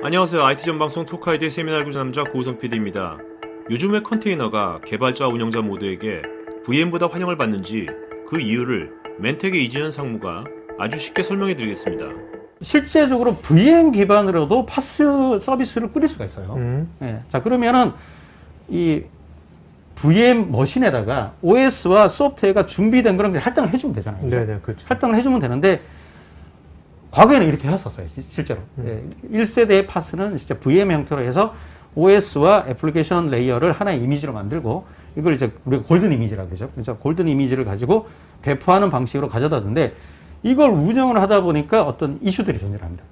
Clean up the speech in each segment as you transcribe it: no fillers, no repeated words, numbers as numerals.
안녕하세요. IT 전방송 토크아이디의 세미날 구남자 고우성 PD입니다. 요즘의 컨테이너가 개발자 운영자 모두에게 VM보다 환영을 받는지 그 이유를 멘텍의 이지은 상무가 아주 쉽게 설명해 드리겠습니다. 실제적으로 VM 기반으로도 파스 서비스를 꾸릴 수가 있어요. 네. 자, 그러면은 이 VM 머신에다가 OS와 소프트웨어가 준비된 그런 게 할당을 해주면 되잖아요. 네네, 그렇죠. 할당을 해주면 되는데 과거에는 이렇게 했었어요, 실제로. 1세대의 파스는 진짜 VM 형태로 해서 OS와 애플리케이션 레이어를 하나의 이미지로 만들고 이걸 이제 우리가 골든 이미지라고 그러죠. 그래서 골든 이미지를 가지고 배포하는 방식으로 가져다는데 이걸 운영을 하다 보니까 어떤 이슈들이 존재합니다.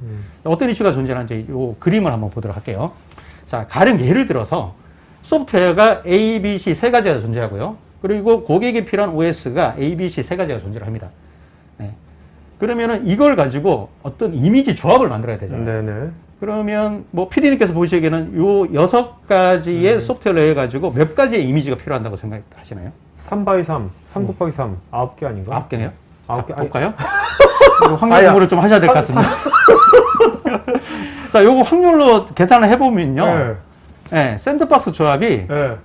어떤 이슈가 존재하는지 이 그림을 한번 보도록 할게요. 자, 가령 예를 들어서 소프트웨어가 A, B, C 세 가지가 존재하고요. 그리고 고객이 필요한 OS가 A, B, C 세 가지가 존재를 합니다. 네. 그러면은 이걸 가지고 어떤 이미지 조합을 만들어야 되잖아요. 네네. 그러면 뭐 PD님께서 보시기에는 요 6가지의 소프트웨어를 해 가지고 몇 가지의 이미지가 필요한다고 생각하시나요? 3x3, 3 곱하기 3, 9개 아닌가? 9개네요. 9개. 볼까요? 확률 공부를 좀 하셔야 될 것 같습니다. 자, 요거 확률로 계산을 해보면요. 네. 네, 샌드박스 조합이 네.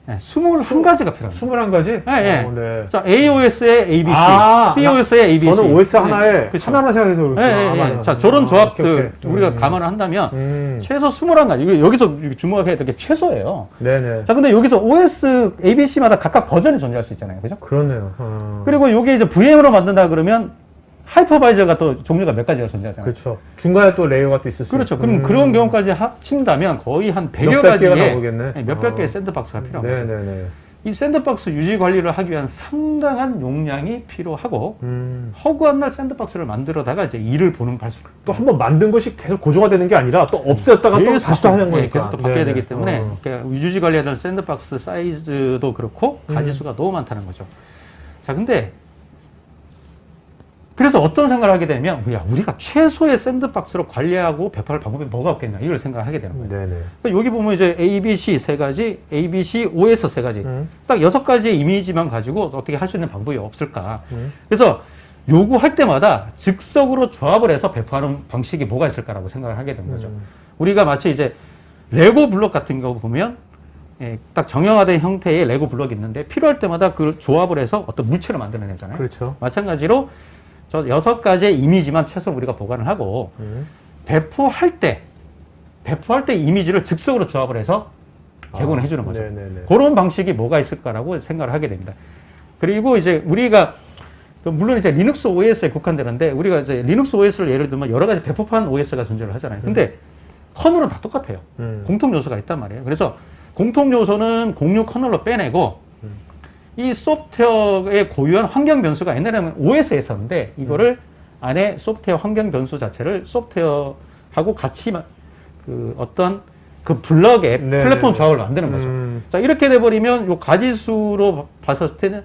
네, 21가지가 필요합니다. 21가지? 네, 네. 자, AOS의 ABC, 아, BOS의 ABC. 저는 OS 하나에 그쵸. 하나만 생각해서 그렇구나. 네, 맞아. 자, 저런 조합들 오케이. 우리가 감안을 한다면 최소 21가지. 이거 여기서 주목해야 될 게 최소예요. 네네. 자, 근데 여기서 OS, ABC마다 각각 버전이 존재할 수 있잖아요. 그죠? 그러네요. 그리고 요게 이제 VM으로 만든다 그러면 하이퍼바이저가 또 종류가 몇 가지가 존재하잖아요. 그렇죠. 중간에 또 레이어가 또 있을 수 그렇죠. 있고. 그럼 그런 경우까지 합친다면 거의 한 100여 몇백 개가 가지의 나오겠네. 몇백 개의 샌드박스가 필요한 거죠. 네네네. 이 샌드박스 유지 관리를 하기 위한 상당한 용량이 필요하고 허구한 날 샌드박스를 만들어다가 이제 일을 보는 발수. 또 한 번 만든 것이 계속 고정화되는 게 아니라 또 없애었다가 또 다시 또 하는 거니까. 계속 또 바뀌어야 네네. 되기 때문에 그러니까 유지 관리해야 될 샌드박스 사이즈도 그렇고 가지수가 너무 많다는 거죠. 자, 근데 그래서 어떤 생각을 하게 되면 야, 우리가 최소의 샌드박스로 관리하고 배포할 방법이 뭐가 없겠냐 이걸 생각을 하게 되는 거예요. 네네. 그러니까 여기 보면 이제 ABC 세 가지, ABC, OS 세 가지, 딱 6가지의 이미지만 가지고 어떻게 할 수 있는 방법이 없을까. 그래서 요구할 때마다 즉석으로 조합을 해서 배포하는 방식이 뭐가 있을까라고 생각을 하게 된 거죠. 우리가 마치 이제 레고 블록 같은 거 보면 딱 정형화된 형태의 레고 블록이 있는데 필요할 때마다 그걸 조합을 해서 어떤 물체를 만들어내잖아요. 그렇죠. 마찬가지로 저 6가지의 이미지만 최소 우리가 보관을 하고 배포할 때 이미지를 즉석으로 조합을 해서 제공을 해주는 거죠. 네네네. 그런 방식이 뭐가 있을까라고 생각을 하게 됩니다. 그리고 이제 우리가 물론 이제 리눅스 OS에 국한되는데 우리가 이제 리눅스 OS를 예를 들면 여러 가지 배포판 OS가 존재를 하잖아요. 근데 커널은 다 똑같아요. 공통 요소가 있단 말이에요. 그래서 공통 요소는 공유 커널로 빼내고 이 소프트웨어의 고유한 환경 변수가 옛날에는 OS에 있었는데 이거를 안에 소프트웨어 환경 변수 자체를 소프트웨어하고 같이 그 어떤 그 블럭의 플랫폼 조합을 만드는 거죠. 자, 이렇게 돼버리면 요 가지수로 봤을 때는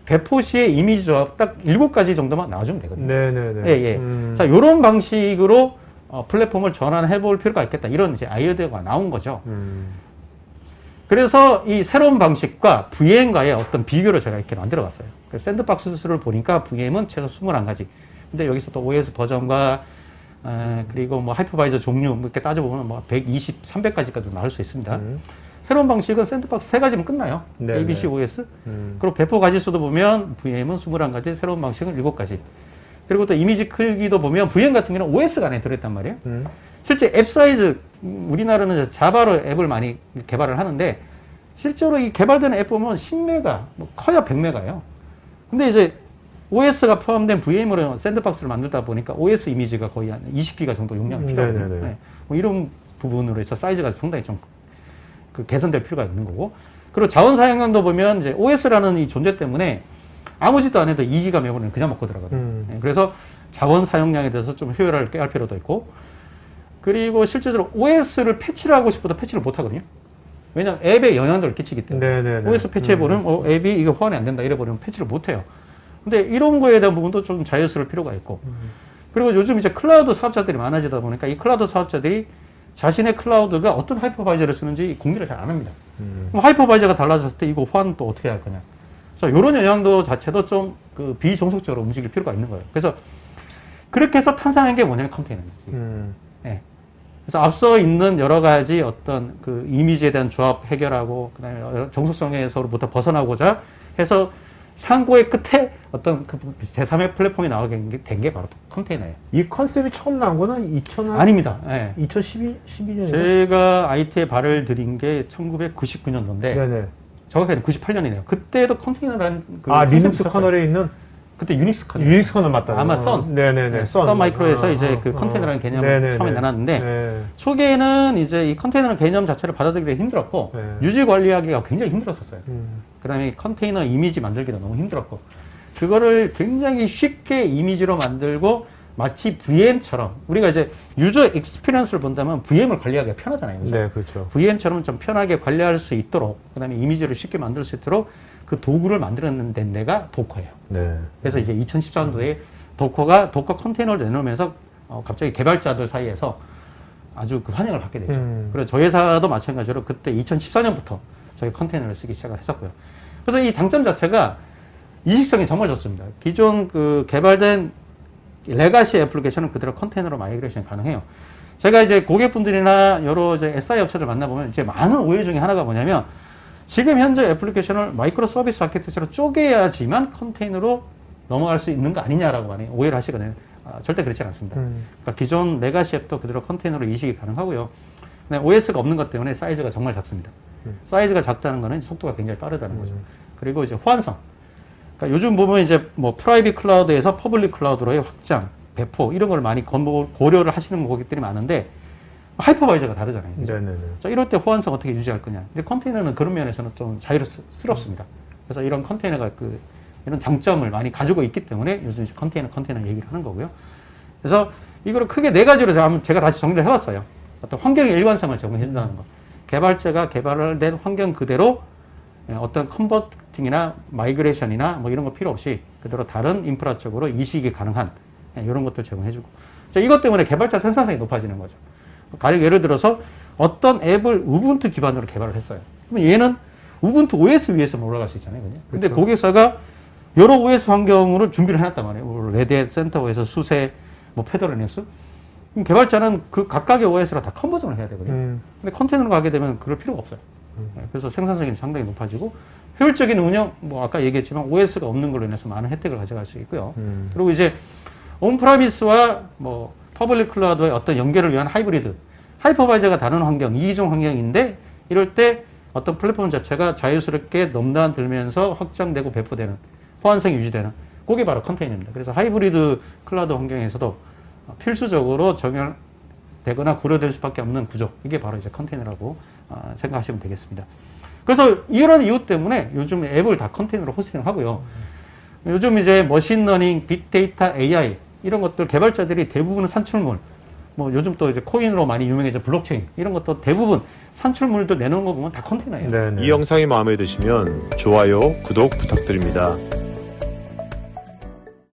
배포 시의 이미지 조합 딱 7가지 정도만 나와주면 되거든요. 네네네. 예. 자, 요런 방식으로 플랫폼을 전환해 볼 필요가 있겠다. 이런 이제 아이디어가 나온 거죠. 그래서 이 새로운 방식과 VM과의 어떤 비교를 제가 이렇게 만들어 봤어요. 샌드박스 수를 보니까 VM은 최소 21가지. 근데 여기서 또 OS 버전과 그리고 뭐 하이퍼바이저 종류 이렇게 따져보면 뭐 120, 300까지까지도 나올 수 있습니다. 새로운 방식은 샌드박스 3가지면 끝나요. 네네. ABC, OS. 그리고 배포 가지수도 보면 VM은 21가지, 새로운 방식은 7가지. 그리고 또 이미지 크기도 보면 VM 같은 경우는 OS가 안에 들어있단 말이에요. 실제 앱 사이즈, 우리나라는 자바로 앱을 많이 개발을 하는데 실제로 이 개발되는 앱 보면 10메가, 뭐 커야 100메가예요. 근데 이제 OS가 포함된 VM으로 샌드박스를 만들다 보니까 OS 이미지가 거의 한 20기가 정도 용량이 필요하거든요. 네. 뭐 이런 부분으로 해서 사이즈가 상당히 좀 그 개선될 필요가 있는 거고. 그리고 자원 사용량도 보면 이제 OS라는 이 존재 때문에 아무 짓도 안 해도 2기가 메모리는 그냥 먹고 들어가거든요. 네. 그래서 자원 사용량에 대해서 좀 효율을 꾀할 필요도 있고. 그리고 실제적으로 OS를 패치를 하고 싶어도 패치를 못 하거든요. 왜냐하면 앱에 영향을 끼치기 때문에. 네네네. OS 패치해보면 앱이 이거 호환이 안 된다 이래버리면 패치를 못 해요. 근데 이런 거에 대한 부분도 좀 자유스러울 필요가 있고. 그리고 요즘 이제 클라우드 사업자들이 많아지다 보니까 이 클라우드 사업자들이 자신의 클라우드가 어떤 하이퍼바이저를 쓰는지 공개를 잘 안 합니다. 그럼 하이퍼바이저가 달라졌을 때 이거 호환 또 어떻게 할 거냐. 그래서 이런 영향도 자체도 좀 그 비종속적으로 움직일 필요가 있는 거예요. 그래서 그렇게 해서 탄생한 게 뭐냐면 컨테이너입니다. 예. 그래서 앞서 있는 여러 가지 어떤 그 이미지에 대한 조합 해결하고 그다음에 정속성에서부터 벗어나고자 해서 상고의 끝에 어떤 그 제3의 플랫폼이 나오게 된 게 바로 컨테이너예요. 이 컨셉이 처음 나온 거는 2000년 아닙니다. 예. 2012년인가? 제가 IT에 발을 들인 게 1999년도인데 네네. 정확하게 98년이네요. 그때도 컨테이너라는 그 리눅스 커널에 있는 그때 유닉스 커널. 유닉스 커널 맞다. 아마 썬. 네네네. 썬 마이크로에서 이제 그 컨테이너라는 개념을 네네네. 처음에 내놨는데 네. 초기에는 이제 이 컨테이너라는 개념 자체를 받아들이기 힘들었고 네. 유지 관리하기가 굉장히 힘들었었어요. 그다음에 컨테이너 이미지 만들기도 너무 힘들었고 그거를 굉장히 쉽게 이미지로 만들고 마치 VM처럼 우리가 이제 유저 익스피리언스를 본다면 VM을 관리하기가 편하잖아요. 그죠? 네, 그렇죠. VM처럼 좀 편하게 관리할 수 있도록 그다음에 이미지를 쉽게 만들 수 있도록 그 도구를 만들어낸 데가 도커예요. 네. 그래서 이제 2014년도에 도커가 도커 컨테이너를 내놓으면서 갑자기 개발자들 사이에서 아주 그 환영을 받게 됐죠. 그래서 저희 회사도 마찬가지로 그때 2014년부터 저희 컨테이너를 쓰기 시작을 했었고요. 그래서 이 장점 자체가 이식성이 정말 좋습니다. 기존 그 개발된 레가시 애플리케이션은 그대로 컨테이너로 마이그레이션이 가능해요. 제가 이제 고객분들이나 여러 이제 SI 업체들 만나보면 이제 많은 오해 중에 하나가 뭐냐면 지금 현재 애플리케이션을 마이크로 서비스 아키텍처로 쪼개야지만 컨테이너로 넘어갈 수 있는 거 아니냐라고 많이 오해를 하시거든요. 절대 그렇지 않습니다. 그러니까 기존 레가시 앱도 그대로 컨테이너로 이식이 가능하고요. OS가 없는 것 때문에 사이즈가 정말 작습니다. 사이즈가 작다는 거는 속도가 굉장히 빠르다는 거죠. 그리고 이제 호환성. 그러니까 요즘 보면 이제 뭐 프라이빗 클라우드에서 퍼블릭 클라우드로의 확장, 배포 이런 걸 많이 고려를 하시는 고객들이 많은데 하이퍼바이저가 다르잖아요. 그죠? 네네네. 자, 이럴 때 호환성 어떻게 유지할 거냐. 근데 컨테이너는 그런 면에서는 좀 자유스럽습니다. 그래서 이런 컨테이너가 이런 장점을 많이 가지고 있기 때문에 요즘 이제 컨테이너 얘기를 하는 거고요. 그래서 이거를 크게 네 가지로 제가 다시 정리를 해봤어요. 어떤 환경의 일관성을 제공해준다는 거. 개발자가 개발된 환경 그대로 어떤 컨버팅이나 마이그레이션이나 뭐 이런 거 필요 없이 그대로 다른 인프라 쪽으로 이식이 가능한 이런 것들 제공해주고. 자, 이것 때문에 개발자 생산성이 높아지는 거죠. 예를 들어서 어떤 앱을 우분투 기반으로 개발을 했어요. 그러면 얘는 우분투 OS 위에서만 올라갈 수 있잖아요. 그죠? 근데 그렇죠. 고객사가 여러 OS 환경으로 준비를 해놨단 말이에요. 뭐 레드햇, 센터OS, 수세, 뭐 페더리눅스. 그럼 개발자는 그 각각의 OS로 다 컨버전을 해야 되거든요. 근데 컨테이너로 가게 되면 그럴 필요가 없어요. 그래서 생산성이 상당히 높아지고 효율적인 운영, 뭐 아까 얘기했지만 OS가 없는 걸로 인해서 많은 혜택을 가져갈 수 있고요. 그리고 이제 온프라미스와 뭐 퍼블릭 클라우드의 어떤 연결을 위한 하이브리드, 하이퍼바이저가 다른 환경, 이기종 환경인데 이럴 때 어떤 플랫폼 자체가 자유스럽게 넘나들면서 확장되고 배포되는 호환성이 유지되는 그게 바로 컨테이너입니다. 그래서 하이브리드 클라우드 환경에서도 필수적으로 적용되거나 고려될 수밖에 없는 구조, 이게 바로 이제 컨테이너라고 생각하시면 되겠습니다. 그래서 이런 이유 때문에 요즘 앱을 다 컨테이너로 호스팅을 하고요. 요즘 이제 머신러닝, 빅데이터, AI 이런 것들 개발자들이 대부분 산출물, 뭐 요즘 또 이제 코인으로 많이 유명해진 블록체인 이런 것도 대부분 산출물들 내놓은 거 보면 다 컨테이너예요. 네네. 이 영상이 마음에 드시면 좋아요, 구독 부탁드립니다.